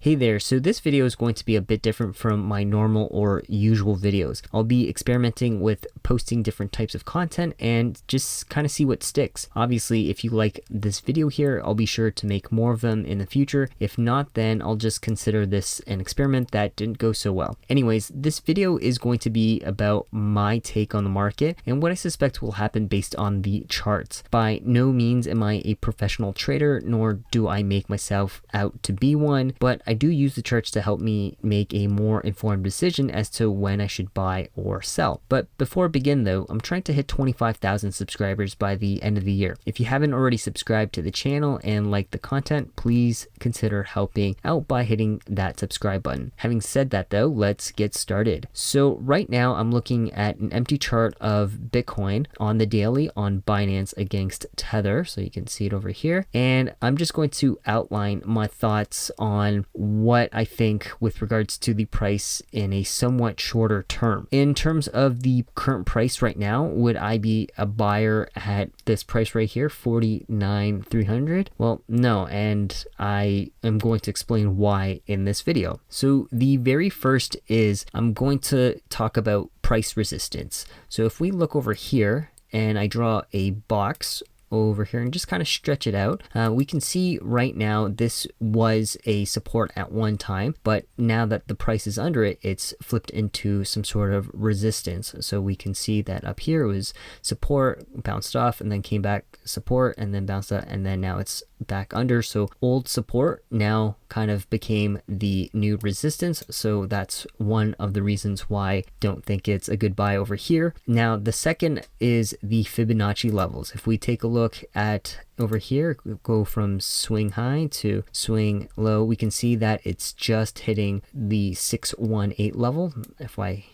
Hey there, so this video is going to be a bit different from my normal or usual videos. I'll be experimenting with posting different types of content and just kind of see what sticks. Obviously, if you like this video here, I'll be sure to make more of them in the future. If not, then I'll just consider this an experiment that didn't go so well. Anyways, this video is going to be about my take on the market and what I suspect will happen based on the charts. By no means am I a professional trader, nor do I make myself out to be one, but I do use the charts to help me make a more informed decision as to when I should buy or sell. But before I begin though, I'm trying to hit 25,000 subscribers by the end of the year. If you haven't already subscribed to the channel and like the content, please consider helping out by hitting that subscribe button. Having said that though, let's get started. So right now I'm looking at an empty chart of Bitcoin on the daily on Binance against Tether. So you can see it over here. And I'm just going to outline my thoughts on what I think with regards to the price in a somewhat shorter term. In terms of the current price right now, would I be a buyer at this price right here, 49,300? Well, no, and I am going to explain why in this video. So the very first is I'm going to talk about price resistance. So if we look over here and I draw a box over here and just kind of stretch it out, we can see right now this was a support at one time, but now that the price is under it, it's flipped into some sort of resistance. So we can see that up here was support, bounced off, and then came back support, and then bounced up, and then now it's back under. So old support now kind of became the new resistance. So that's one of the reasons why I don't think it's a good buy over here. Now the second is the Fibonacci levels. If we take a look at over here, go from swing high to swing low, we can see that it's just hitting the 618 level. If I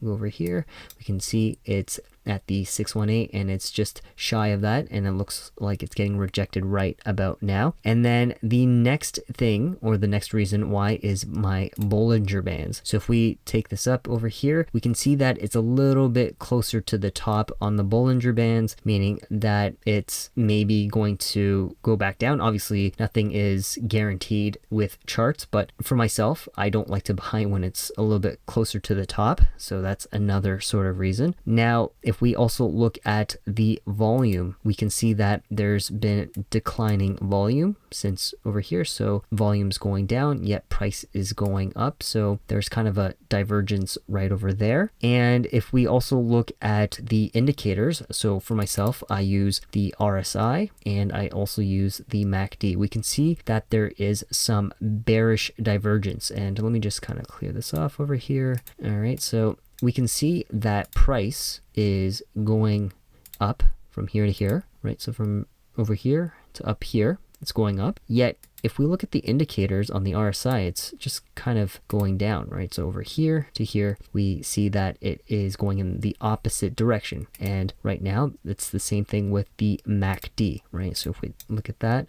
go over here, we can see it's at the 618 and it's just shy of that, and it looks like it's getting rejected right about now. And then the next thing, or the next reason why, is my Bollinger Bands. So if we take this up over here, we can see that it's a little bit closer to the top on the Bollinger Bands, meaning that it's maybe going to go back down. Obviously nothing is guaranteed with charts, but for myself, I don't like to buy when it's a little bit closer to the top, so that's another sort of reason. Now if we also look at the volume, we can see that there's been declining volume since over here. So volume's going down, yet price is going up. So there's kind of a divergence right over there. And if we also look at the indicators, so for myself, I use the RSI and I also use the MACD. We can see that there is some bearish divergence. And let me just kind of clear this off over here. All right, so we can see that price is going up from here to here, right? So from over here to up here, it's going up. Yet if we look at the indicators on the RSI, it's just kind of going down, right? So over here to here, we see that it is going in the opposite direction. And right now, it's the same thing with the MACD, right? So if we look at that,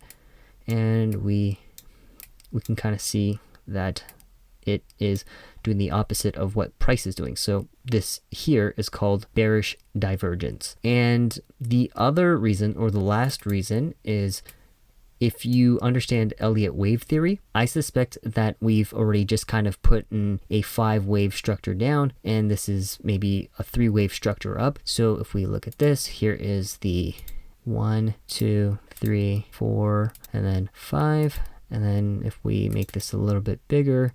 and we can kind of see that it is doing the opposite of what price is doing. So this here is called bearish divergence. And the other reason, or the last reason, is if you understand Elliott wave theory, I suspect that we've already just kind of put in a 5-wave structure down, and this is maybe a 3-wave structure up. So if we look at this, here is the 1, 2, 3, 4, and then 5. And then if we make this a little bit bigger,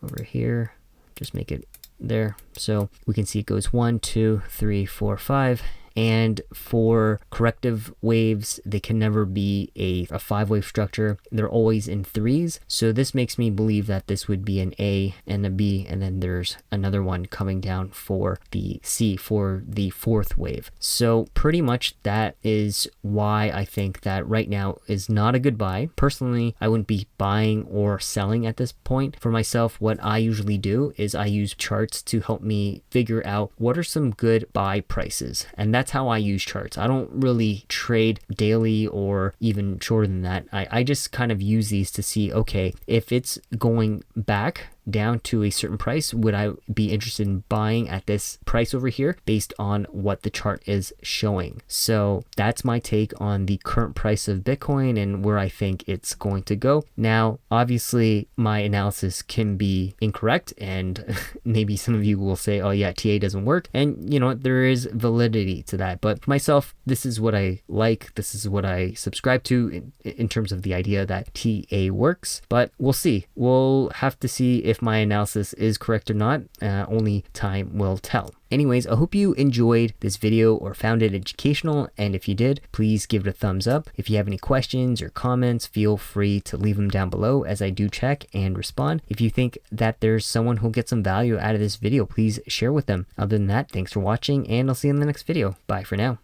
over here, just make it there. So we can see it goes 1, 2, 3, 4, 5. And for corrective waves, they can never be a 5-wave structure. They're always in 3s. So this makes me believe that this would be an A and a B, and then there's another one coming down for the C, for the 4th wave. So pretty much that is why I think that right now is not a good buy. Personally, I wouldn't be buying or selling at this point. For myself, what I usually do is I use charts to help me figure out what are some good buy prices. And that's how I use charts. I don't really trade daily or even shorter than that. I just kind of use these to see, okay, if it's going back down to a certain price, would I be interested in buying at this price over here based on what the chart is showing? So that's my take on the current price of Bitcoin and where I think it's going to go. Now, obviously, my analysis can be incorrect, and maybe some of you will say, oh yeah, TA doesn't work. And you know what, there is validity to that. But for myself, this is what I like. This is what I subscribe to in terms of the idea that TA works. But we'll see. We'll have to see if my analysis is correct or not. Only time will tell. Anyways, I hope you enjoyed this video or found it educational, and if you did, please give it a thumbs up. If you have any questions or comments, feel free to leave them down below, as I do check and respond. If you think that there's someone who'll get some value out of this video, please share with them. Other than that, thanks for watching, and I'll see you in the next video. Bye for now.